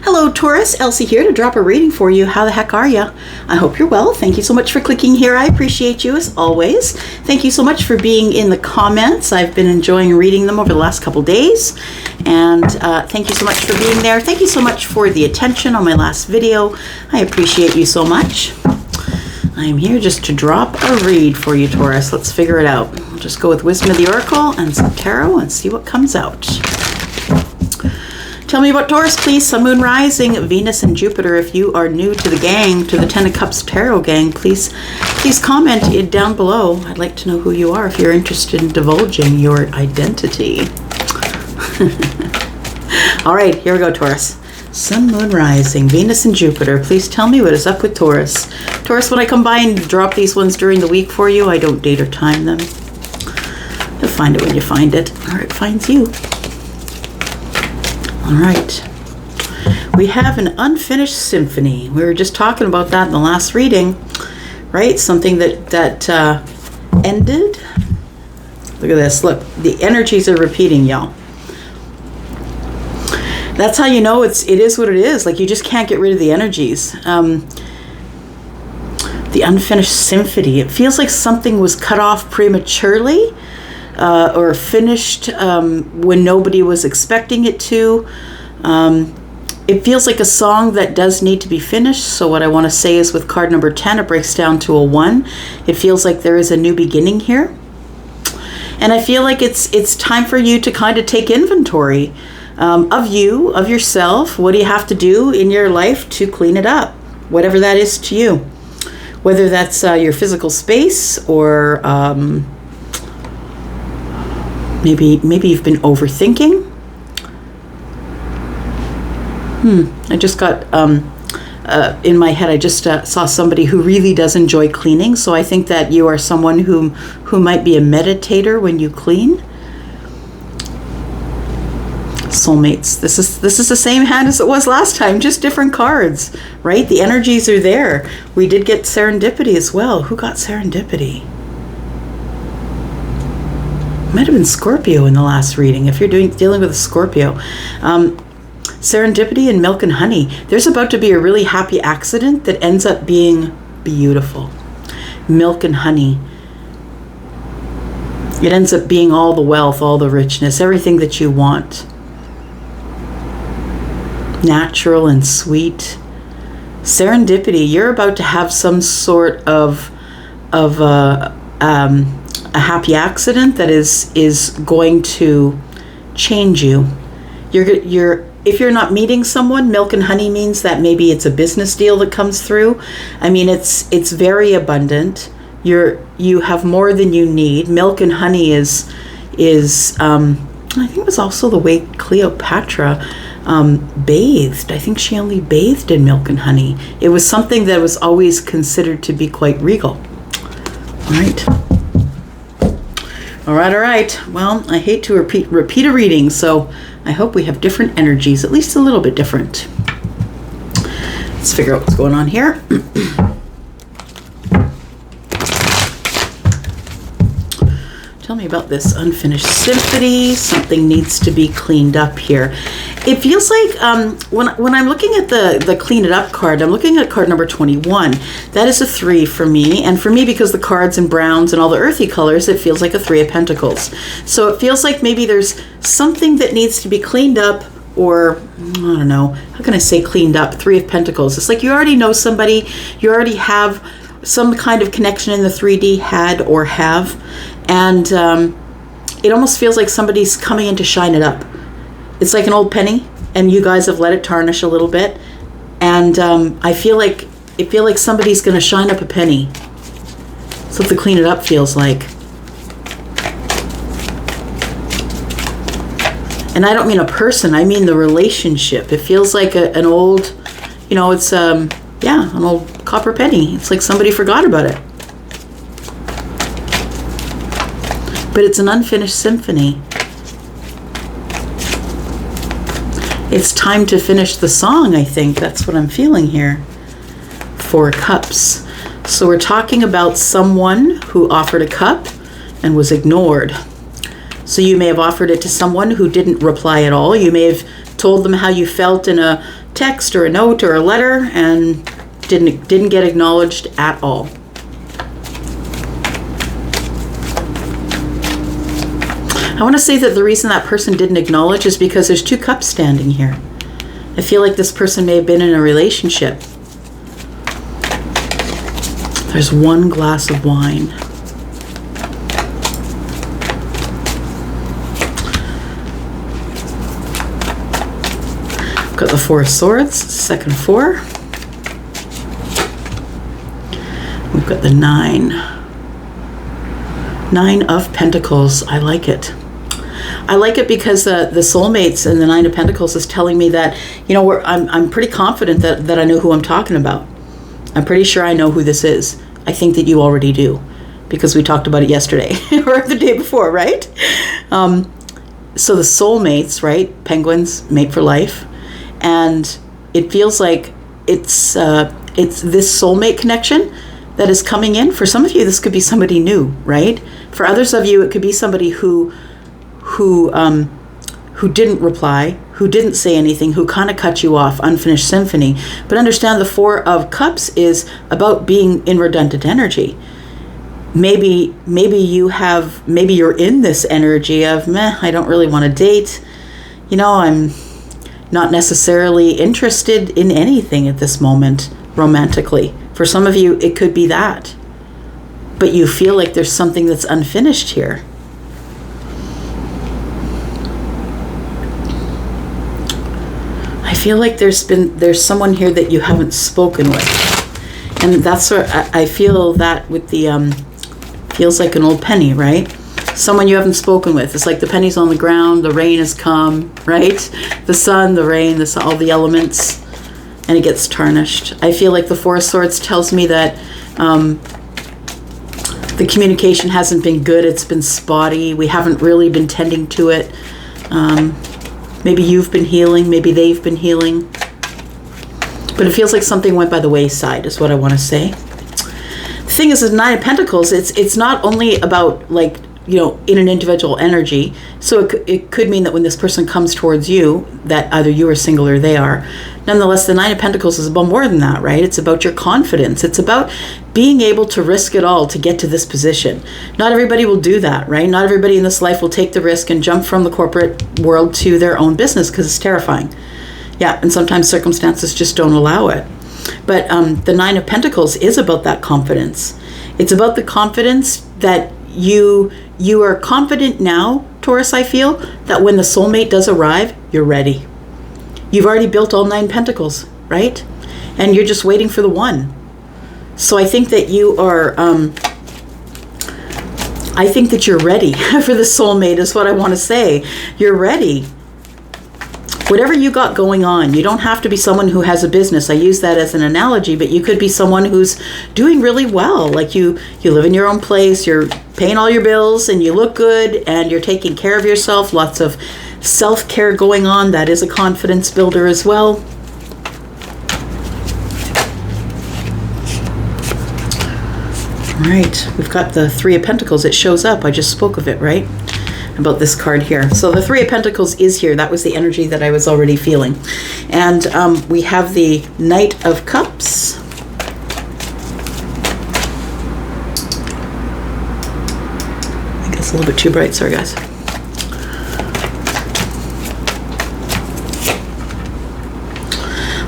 Hello Taurus, Elsie here to drop a reading for you. How the heck are you? I hope you're well. Thank you so much for clicking here. I appreciate you as always. Thank you so much for being in the comments. I've been enjoying reading them over the last couple days. And thank you so much for being there. Thank you so much for the attention on my last video. I appreciate you so much. I am here just to drop a read for you, Taurus. Let's figure it out. We'll just go with Wisdom of the Oracle and some tarot and see what comes out. Tell me about Taurus, please. Sun, Moon, Rising, Venus, and Jupiter. If you are new to the gang, to the Ten of Cups Tarot gang, please comment it down below. I'd like to know who you are if you're interested in divulging your identity. All right, here we go, Taurus. Sun, Moon, Rising, Venus, and Jupiter. Please tell me what is up with Taurus. Taurus, when I come by and drop these ones during the week for you, I don't date or time them. You'll find it when you find it, or it finds you. All right, we have an unfinished symphony. We were just talking about that in the last reading, right? Something that ended. Look at this. Look, the energies are repeating, y'all. That's how you know it is what it is. Like, you just can't get rid of the energies. The unfinished symphony. It feels like something was cut off prematurely. Or finished when nobody was expecting it to. It feels like a song that does need to be finished. So what I want to say is with card number 10, it breaks down to a 1. It feels like there is a new beginning here. And I feel like it's time for you to kind of take inventory of you, of yourself. What do you have to do in your life to clean it up? Whatever that is to you. Whether that's your physical space or... Maybe you've been overthinking. I just got, in my head, I just saw somebody who really does enjoy cleaning. So I think that you are someone who might be a meditator when you clean. Soulmates. This is the same hand as it was last time, just different cards, right? The energies are there. We did get serendipity as well. Who got serendipity? Might have been Scorpio in the last reading if you're dealing with a Scorpio. Serendipity and milk and honey. There's about to be a really happy accident that ends up being beautiful. Milk and honey. It ends up being all the wealth, all the richness, everything that you want. Natural and sweet. Serendipity. You're about to have some sort of a happy accident that is going to change you. If you're not meeting someone, milk and honey means that maybe it's a business deal that comes through. I mean, it's very abundant. You have more than you need. Milk and honey is I think it was also the way Cleopatra bathed. I think she only bathed in milk and honey. It was something that was always considered to be quite regal. All right. All right. Well, I hate to repeat a reading, so I hope we have different energies, at least a little bit different. Let's figure out what's going on here. Tell me about this unfinished symphony. Something needs to be cleaned up here. It feels like when I'm looking at the clean it up card, I'm looking at card number 21. That is a 3 for me. And for me, because the cards in browns and all the earthy colors, it feels like a 3 of Pentacles. So it feels like maybe there's something that needs to be cleaned up, or I don't know, how can I say cleaned up? 3 of Pentacles. It's like you already know somebody, you already have some kind of connection in the 3D, had or have. And it almost feels like somebody's coming in to shine it up. It's like an old penny, and you guys have let it tarnish a little bit. And I feel like somebody's going to shine up a penny. That's what the clean it up feels like. And I don't mean a person, I mean the relationship. It feels like an old, it's an old copper penny. It's like somebody forgot about it. But it's an unfinished symphony. It's time to finish the song, I think. That's what I'm feeling here. 4 cups. So we're talking about someone who offered a cup and was ignored. So you may have offered it to someone who didn't reply at all. You may have told them how you felt in a text or a note or a letter and didn't get acknowledged at all. I want to say that the reason that person didn't acknowledge is because there's 2 cups standing here. I feel like this person may have been in a relationship. There's 1 glass of wine. Got the 4 of Swords, second 4. We've got the 9. 9 of Pentacles. I like it. I like it because the soulmates and the 9 of Pentacles is telling me that, I'm pretty confident that I know who I'm talking about. I'm pretty sure I know who this is. I think that you already do because we talked about it yesterday or the day before, right? So the soulmates, right? Penguins mate for life. And it feels like it's this soulmate connection that is coming in. For some of you, this could be somebody new, right? For others of you, it could be somebody who didn't reply, who didn't say anything, who kind of cut you off, unfinished symphony. But understand the 4 of Cups is about being in redundant energy. Maybe you're in this energy of, I don't really want to date. I'm not necessarily interested in anything at this moment romantically. For some of you, it could be that. But you feel like there's something that's unfinished here. I feel like there's someone here that you haven't spoken with. And that's where I feel that with the, feels like an old penny, right? Someone you haven't spoken with. It's like the penny's on the ground, the rain has come, right? The sun, the rain, all the elements, and it gets tarnished. I feel like the 4 of Swords tells me that the communication hasn't been good. It's been spotty. We haven't really been tending to it. Maybe you've been healing. Maybe they've been healing. But it feels like something went by the wayside is what I want to say. The thing is, the 9 of Pentacles, it's not only about in an individual energy. So it could mean that when this person comes towards you, that either you are single or they are. Nonetheless, the 9 of Pentacles is about more than that, right? It's about your confidence. It's about being able to risk it all to get to this position. Not everybody will do that, right? Not everybody in this life will take the risk and jump from the corporate world to their own business because it's terrifying. Yeah, and sometimes circumstances just don't allow it. But the 9 of Pentacles is about that confidence. It's about the confidence that you are confident now, Taurus, I feel, that when the soulmate does arrive, you're ready. You've already built all 9 pentacles, right? And you're just waiting for the one. So I think that you are, I think that you're ready for the soulmate is what I want to say. You're ready. Whatever you got going on, you don't have to be someone who has a business. I use that as an analogy, but you could be someone who's doing really well. Like you live in your own place, you're paying all your bills, and you look good, and you're taking care of yourself. Lots of self-care going on. That is a confidence builder as well. All right, we've got the 3 of Pentacles. It shows up. I just spoke of it, right? About this card here. So the 3 of Pentacles is here. That was the energy that I was already feeling. And we have the Knight of Cups. I think it's a little bit too bright. Sorry, guys.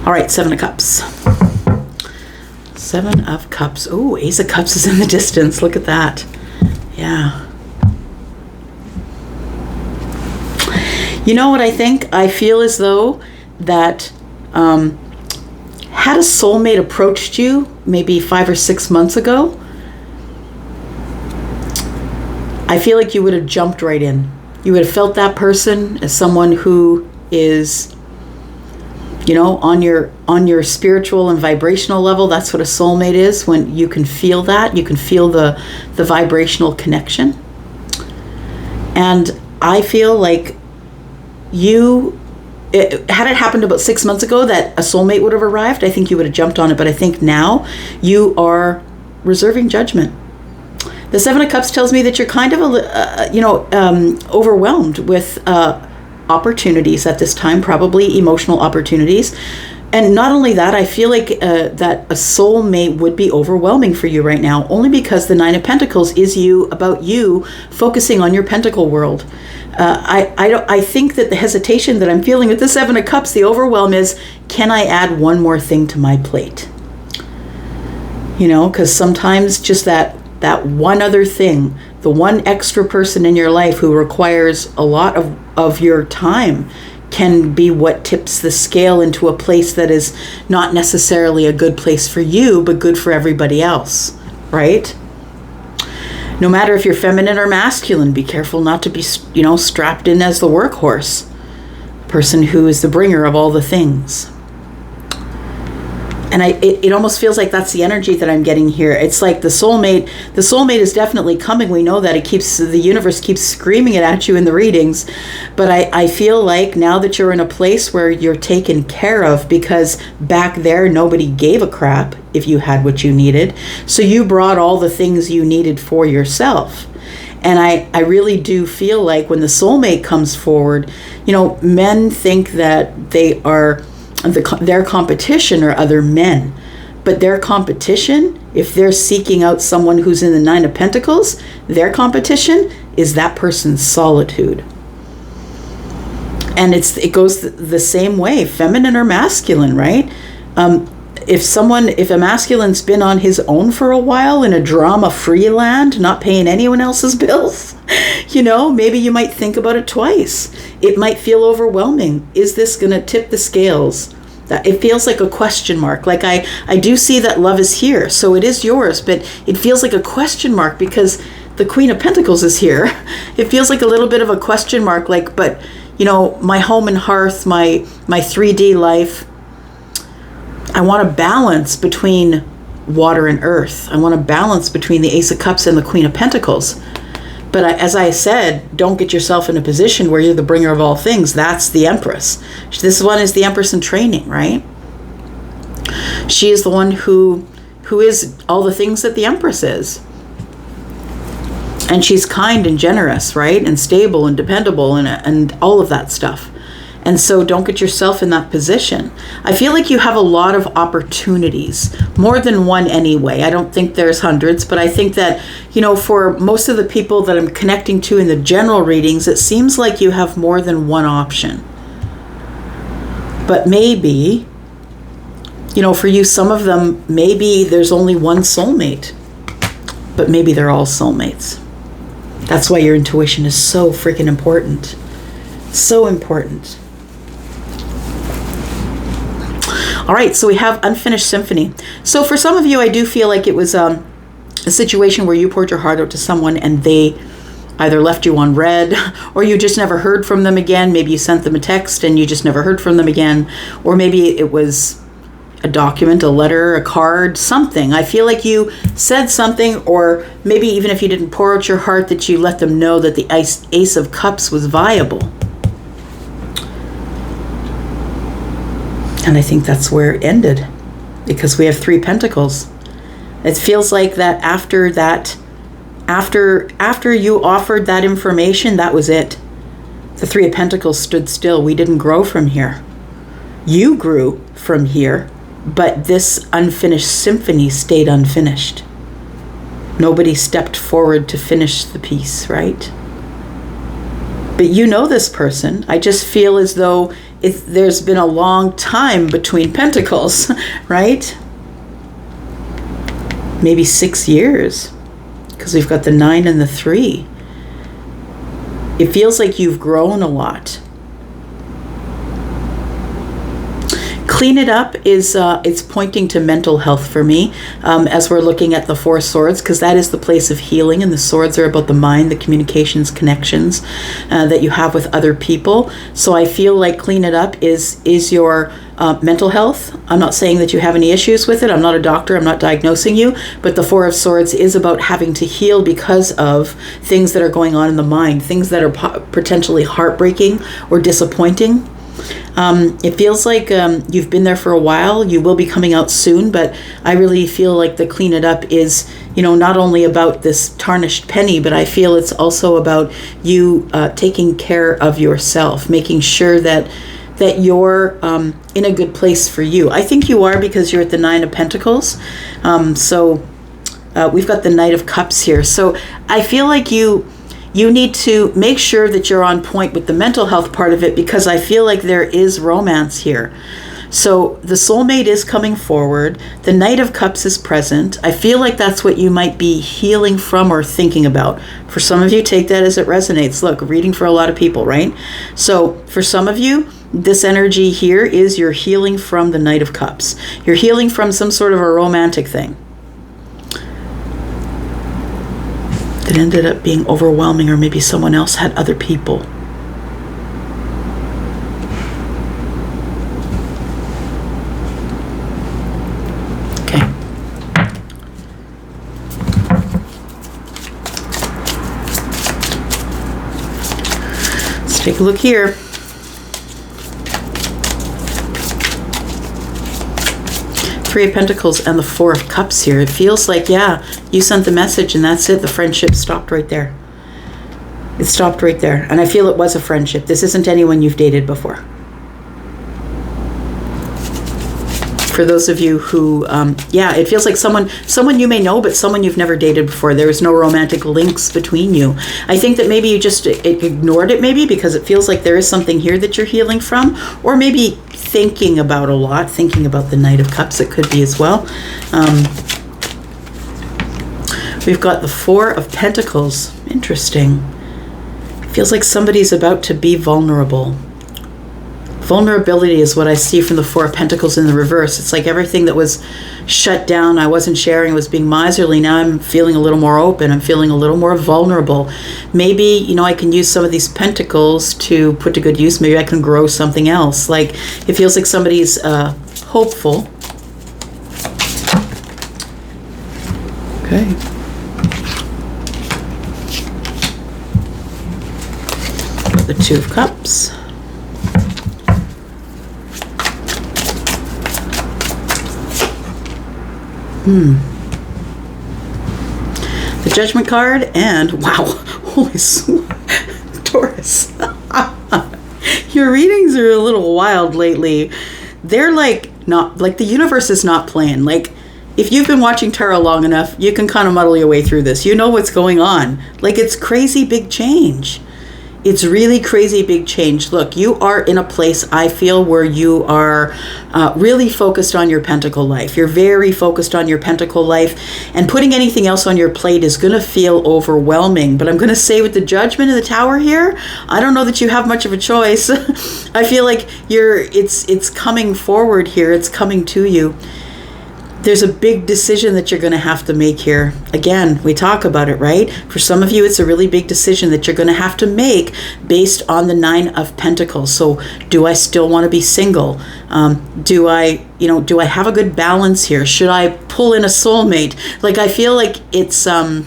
All right, 7 of Cups. 7 of Cups. Oh, Ace of Cups is in the distance. Look at that. Yeah. You know what I think? I feel as though that had a soulmate approached you maybe 5 or 6 months ago, I feel like you would have jumped right in. You would have felt that person as someone who is, you know, on your spiritual and vibrational level. That's what a soulmate is, when you can feel that. You can feel the vibrational connection. And I feel like had it happened about 6 months ago that a soulmate would have arrived, I think you would have jumped on it. But I think now you are reserving judgment. The 7 of Cups tells me that you're kind of overwhelmed with opportunities at this time, probably emotional opportunities. And not only that, I feel like that a soulmate would be overwhelming for you right now, only because the Nine of Pentacles is about you focusing on your pentacle world. I think that the hesitation that I'm feeling with the Seven of Cups, the overwhelm is, can I add one more thing to my plate? You know, because sometimes just that one other thing, the one extra person in your life who requires a lot of your time, can be what tips the scale into a place that is not necessarily a good place for you, but good for everybody else, right? No matter if you're feminine or masculine, be careful not to be, strapped in as the workhorse, person who is the bringer of all the things. And it almost feels like that's the energy that I'm getting here. It's like the soulmate is definitely coming. We know that the universe keeps screaming it at you in the readings. But I feel like now that you're in a place where you're taken care of, because back there, nobody gave a crap if you had what you needed. So you brought all the things you needed for yourself. And I really do feel like when the soulmate comes forward, men think that they are their competition are other men, but their competition, if they're seeking out someone who's in the Nine of Pentacles, their competition is that person's solitude. And it goes the same way, feminine or masculine, right? If a masculine's been on his own for a while in a drama-free land, not paying anyone else's bills, maybe you might think about it twice. It might feel overwhelming. Is this going to tip the scales? It feels like a question mark. Like I do see that love is here, so it is yours, but it feels like a question mark because the Queen of Pentacles is here. It feels like a little bit of a question mark, but my home and hearth, my 3D life, I want a balance between water and earth. I want a balance between the Ace of Cups and the Queen of Pentacles. But as I said, don't get yourself in a position where you're the bringer of all things. That's the Empress. This one is the Empress in training, right? She is the one who is all the things that the Empress is. And she's kind and generous, right? And stable and dependable and all of that stuff. And so don't get yourself in that position. I feel like you have a lot of opportunities, more than one anyway. I don't think there's hundreds, but I think that, for most of the people that I'm connecting to in the general readings, it seems like you have more than one option. But maybe, for you, some of them, maybe there's only one soulmate, but maybe they're all soulmates. That's why your intuition is so freaking important. So important. All right, so we have Unfinished Symphony. So for some of you, I do feel like it was a situation where you poured your heart out to someone and they either left you on red or you just never heard from them again. Maybe you sent them a text and you just never heard from them again. Or maybe it was a document, a letter, a card, something. I feel like you said something, or maybe even if you didn't pour out your heart, that you let them know that the Ace of Cups was viable. And I think that's where it ended, because we have 3 Pentacles. It feels like that after you offered that information, that was it. The 3 of Pentacles stood still. We didn't grow from here. You grew from here, but this unfinished symphony stayed unfinished. Nobody stepped forward to finish the piece, right? But this person. I just feel as though there's been a long time between Pentacles, right? Maybe 6 years, because we've got the 9 and the 3. It feels like you've grown a lot. Clean it up is it's pointing to mental health for me, as we're looking at the 4 swords, because that is the place of healing, and the swords are about the mind, the communications, connections that you have with other people. So I feel like clean it up is your mental health. I'm not saying that you have any issues with it. I'm not a doctor. I'm not diagnosing you. But the 4 of Swords is about having to heal because of things that are going on in the mind, things that are potentially heartbreaking or disappointing. It feels like you've been there for a while. You will be coming out soon, but I really feel like the clean it up is, not only about this tarnished penny, but I feel it's also about you taking care of yourself, making sure that that you're in a good place for you. I think you are, because you're at the Nine of Pentacles. We've got the Knight of Cups here. So I feel like you need to make sure that you're on point with the mental health part of it, because I feel like there is romance here. So the soulmate is coming forward. The Knight of Cups is present. I feel like that's what you might be healing from or thinking about. For some of you, take that as it resonates. Look, reading for a lot of people, right? So for some of you, this energy here is you're healing from the Knight of Cups. You're healing from some sort of a romantic thing that ended up being overwhelming, or maybe someone else had other people. Take a look here. Three of Pentacles and the Four of Cups here. It feels like, yeah, you sent the message and that's it. The friendship stopped right there. It stopped right there. And I feel it was a friendship. This isn't anyone you've dated before. For those of you who, yeah, it feels like someone you may know, but someone you've never dated before. There was no romantic links between you. I think that maybe you just ignored it, maybe because it feels like there is something here that you're healing from, or maybe thinking about a lot, thinking about the Knight of Cups. It could be as well. We've got the Four of Pentacles. Interesting. It feels like somebody's about to be vulnerable. Vulnerability is what I see from the Four of Pentacles in the reverse. It's like everything that was shut down, I wasn't sharing, was being miserly. Now I'm feeling a little more open. I'm feeling a little more vulnerable. Maybe, you know, I can use some of these pentacles to put to good use. Maybe I can grow something else. Like, it feels like somebody's hopeful. Okay. The Two of Cups. The Judgment card, and wow, holy Taurus. Your readings are a little wild lately. They're like, not like the universe is not playing. Like, if you've been watching tarot long enough, you can kind of muddle your way through this. You know what's going on. Like, it's crazy big change. It's really crazy big change. Look, you are in a place, I feel, where you are really focused on your pentacle life. You're very focused on your pentacle life, and putting anything else on your plate is going to feel overwhelming. But I'm going to say, with the Judgment and the Tower here, I don't know that you have much of a choice. I feel like it's coming forward here. It's coming to you. There's a big decision that you're going to have to make here. Again, we talk about it, right? For some of you, it's a really big decision that you're going to have to make based on the Nine of Pentacles. So, do I still want to be single? Do I have a good balance here? Should I pull in a soulmate? Like, I feel like it's, had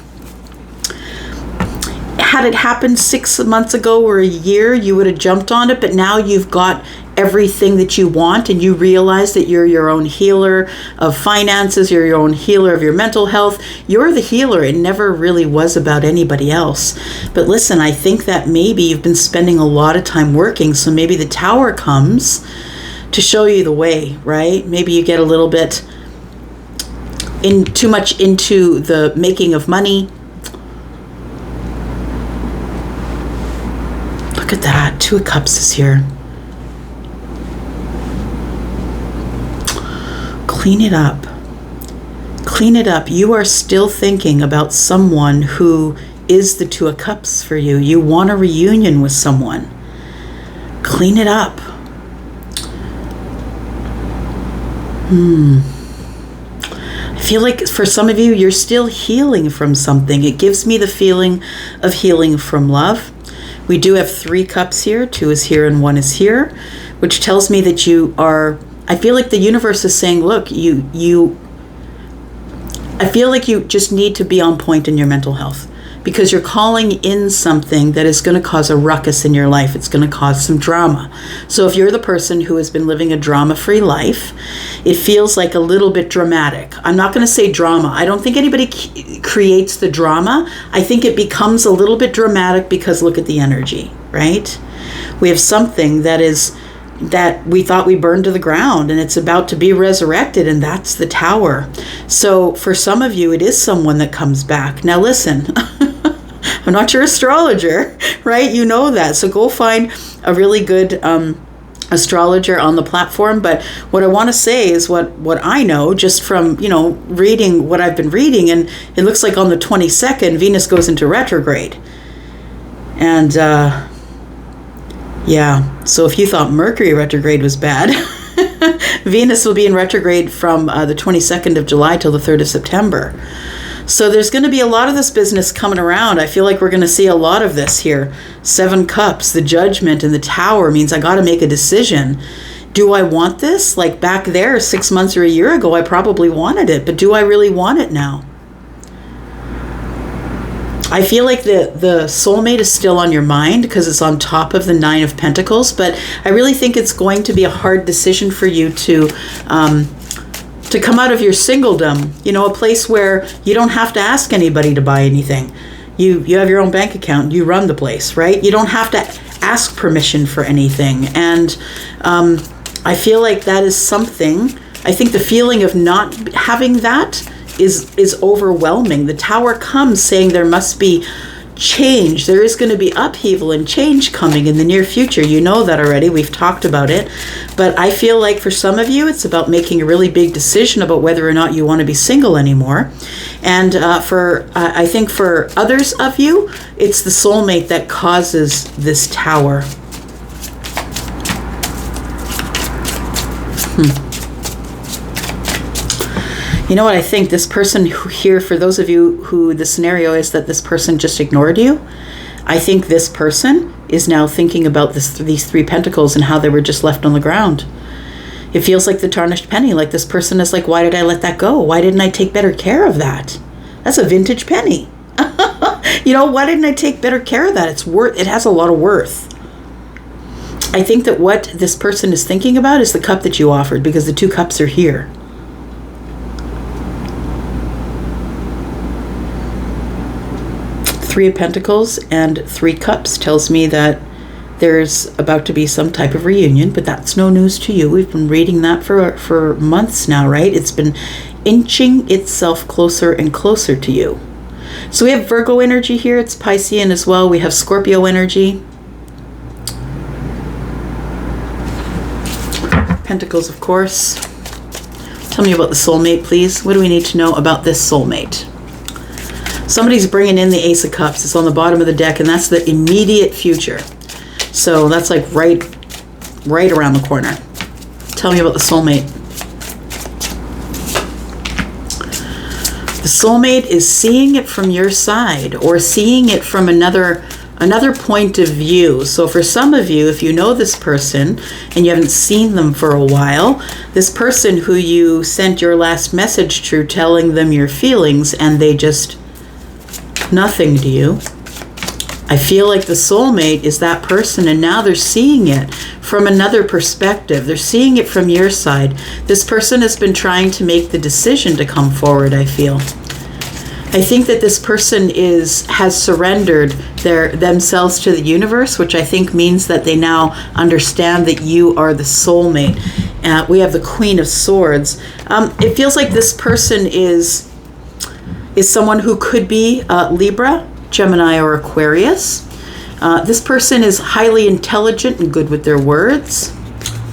it happened 6 months ago or a year, you would have jumped on it, but now you've got everything that you want, and you realize that you're your own healer of finances, you're your own healer of your mental health. You're the healer. It never really was about anybody else. But listen, I think that maybe you've been spending a lot of time working, so maybe the Tower comes to show you the way, right? Maybe you get a little bit too much into the making of money. Look at that. Two of Cups is here. Clean it up. Clean it up. You are still thinking about someone who is the Two of Cups for you. You want a reunion with someone. Clean it up. I feel like for some of you, you're still healing from something. It gives me the feeling of healing from love. We do have 3 cups here. 2 is here and 1 is here, which tells me that you are, I feel like the universe is saying, look, I feel like you just need to be on point in your mental health, because you're calling in something that is going to cause a ruckus in your life. It's going to cause some drama. So if you're the person who has been living a drama-free life, it feels like a little bit dramatic. I'm not going to say drama. I don't think anybody creates the drama. I think it becomes a little bit dramatic because look at the energy, right? We have something that is that we thought we burned to the ground, and it's about to be resurrected, and that's the Tower. So for some of you, it is someone that comes back. Now listen, I'm not your astrologer, right? You know that. So go find a really good astrologer on the platform. But what I want to say is what I know just from, reading what I've been reading. And it looks like on the 22nd, Venus goes into retrograde. And so if you thought Mercury retrograde was bad, Venus will be in retrograde from the 22nd of July till the 3rd of September. So there's going to be a lot of this business coming around. I feel like we're going to see a lot of this here. 7 Cups, the Judgment, and the Tower means I got to make a decision. Do I want this? Like back there 6 months or a year ago, I probably wanted it, but do I really want it now? I feel like the soulmate is still on your mind because it's on top of the 9 of Pentacles, but I really think it's going to be a hard decision for you to come out of your singledom, a place where you don't have to ask anybody to buy anything. You have your own bank account, you run the place, right? You don't have to ask permission for anything. And I feel like that is something, I think the feeling of not having that is overwhelming. The Tower comes saying there must be change. There is going to be upheaval and change coming in the near future. You know that already. We've talked about it. But I feel like for some of you, it's about making a really big decision about whether or not you want to be single anymore. And I think for others of you, it's the soulmate that causes this Tower. You know what I think? This person here, for those of you who the scenario is that this person just ignored you, I think this person is now thinking about these 3 pentacles and how they were just left on the ground. It feels like the tarnished penny. Like this person is like, why did I let that go? Why didn't I take better care of that? That's a vintage penny. Why didn't I take better care of that? It has a lot of worth. I think that what this person is thinking about is the cup that you offered, because the 2 cups are here. Three of Pentacles and 3 Cups tells me that there's about to be some type of reunion, but that's no news to you. We've been reading that for months now, right? It's been inching itself closer and closer to you. So we have Virgo energy here. It's Piscean as well. We have Scorpio energy. Pentacles, of course. Tell me about the soulmate, please. What do we need to know about this soulmate? Somebody's bringing in the Ace of Cups. It's on the bottom of the deck, and that's the immediate future. So that's like right around the corner. Tell me about the soulmate. The soulmate is seeing it from your side, or seeing it from another point of view. So for some of you, if you know this person and you haven't seen them for a while, this person who you sent your last message to, telling them your feelings, and they just nothing to you. I feel like the soulmate is that person, and now they're seeing it from another perspective. They're seeing it from your side. This person has been trying to make the decision to come forward, I feel. I think that this person has surrendered themselves to the universe, which I think means that they now understand that you are the soulmate. We have the Queen of Swords. It feels like this person is someone who could be Libra, Gemini, or Aquarius. This person is highly intelligent and good with their words.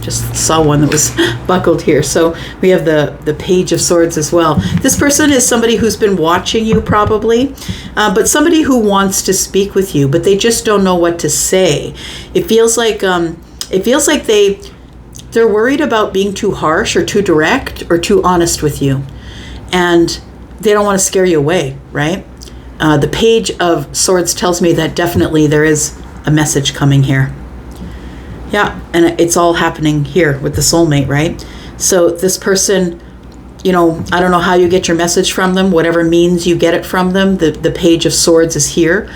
Just saw one that was buckled here. So we have the Page of Swords as well. This person is somebody who's been watching you probably, but somebody who wants to speak with you, but they just don't know what to say. It feels like they're worried about being too harsh or too direct or too honest with you. And they don't want to scare you away, right? The Page of Swords tells me that definitely there is a message coming here. Yeah, and it's all happening here with the soulmate, right? So this person, I don't know how you get your message from them, whatever means you get it from them, the Page of Swords is here,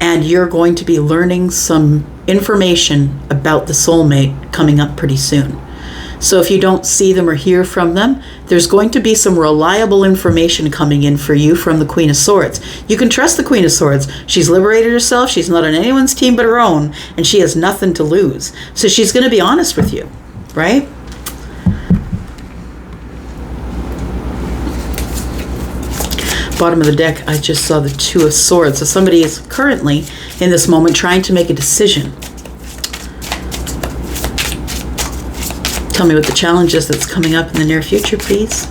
and you're going to be learning some information about the soulmate coming up pretty soon. So if you don't see them or hear from them, there's going to be some reliable information coming in for you from the Queen of Swords. You can trust the Queen of Swords. She's liberated herself. She's not on anyone's team but her own, and she has nothing to lose. So she's going to be honest with you, right? Bottom of the deck, I just saw the Two of Swords. So somebody is currently, in this moment, trying to make a decision. Tell me what the challenge is that's coming up in the near future, please.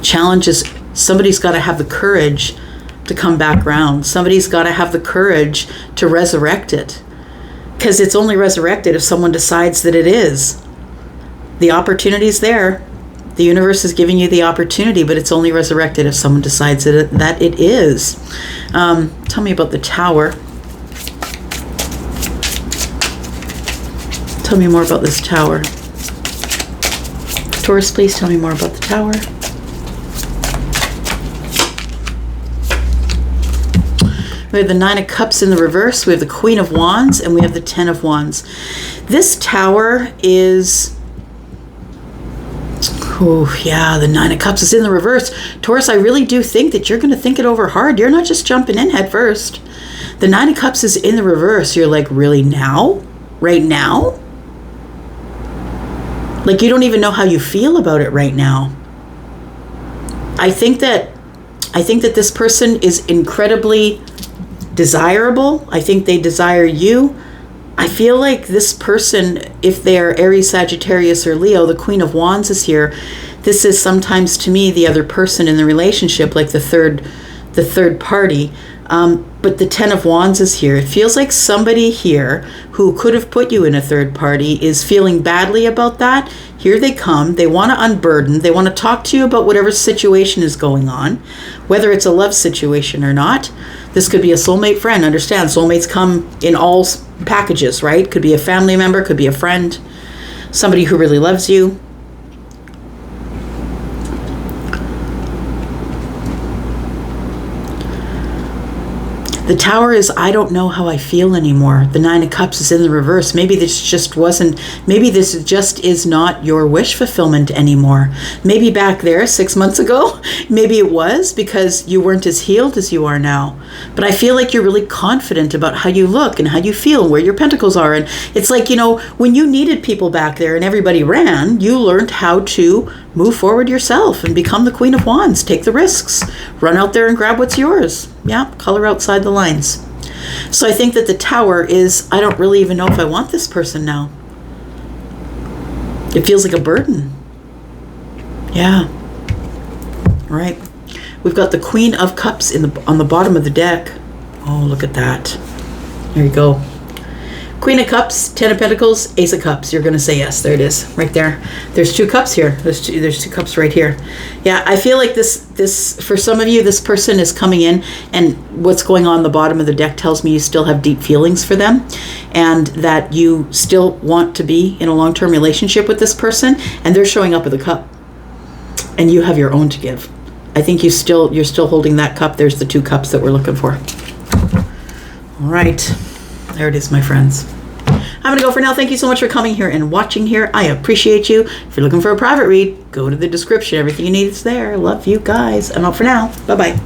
Challenge is somebody's got to have the courage to come back around. Somebody's got to have the courage to resurrect it. Because it's only resurrected if someone decides that it is. The opportunity's there. The universe is giving you the opportunity, but it's only resurrected if someone decides that it is. Tell me about the Tower. Tell me more about this Tower. Taurus, please tell me more about the Tower. We have the Nine of Cups in the reverse. We have the Queen of Wands, and we have the Ten of Wands. This Tower is... Oh, yeah, the Nine of Cups is in the reverse. Taurus, I really do think that you're going to think it over hard. You're not just jumping in head first. The Nine of Cups is in the reverse. You're like, really now? Right now? Like, you don't even know how you feel about it right now. I think that this person is incredibly desirable. I think they desire you. I feel like this person, if they're Aries, Sagittarius, or Leo, the Queen of Wands is here. This is sometimes, to me, the other person in the relationship, like the third party. But the Ten of Wands is here. It feels like somebody here who could have put you in a third party is feeling badly about that. Here they come. They want to unburden. They want to talk to you about whatever situation is going on, whether it's a love situation or not. This could be a soulmate friend. Understand, soulmates come in all packages, right? Could be a family member, could be a friend, somebody who really loves you. The Tower is, I don't know how I feel anymore. The Nine of Cups is in the reverse. Maybe this just is not your wish fulfillment anymore. Maybe back there 6 months ago, maybe it was because you weren't as healed as you are now. But I feel like you're really confident about how you look and how you feel and where your pentacles are. And it's like, you know, when you needed people back there and everybody ran, you learned how to move forward yourself and become the Queen of Wands. Take the risks. Run out there and grab what's yours. Yeah, color outside the lines. So I think that the Tower is, I don't really even know if I want this person now. It feels like a burden. Yeah. All right. We've got the Queen of Cups on the bottom of the deck. Oh, look at that. There you go. Queen of Cups, Ten of Pentacles, Ace of Cups. You're going to say yes. There it is, right there. There's two cups here. There's two cups right here. Yeah, I feel like this for some of you, this person is coming in, and what's going on the bottom of the deck tells me you still have deep feelings for them, and that you still want to be in a long-term relationship with this person, and they're showing up with a cup, and you have your own to give. I think you're still holding that cup. There's the two cups that we're looking for. All right. There it is, my friends. I'm going to go for now. Thank you so much for coming here and watching here. I appreciate you. If you're looking for a private read, go to the description. Everything you need is there. Love you guys. I'm out for now. Bye-bye.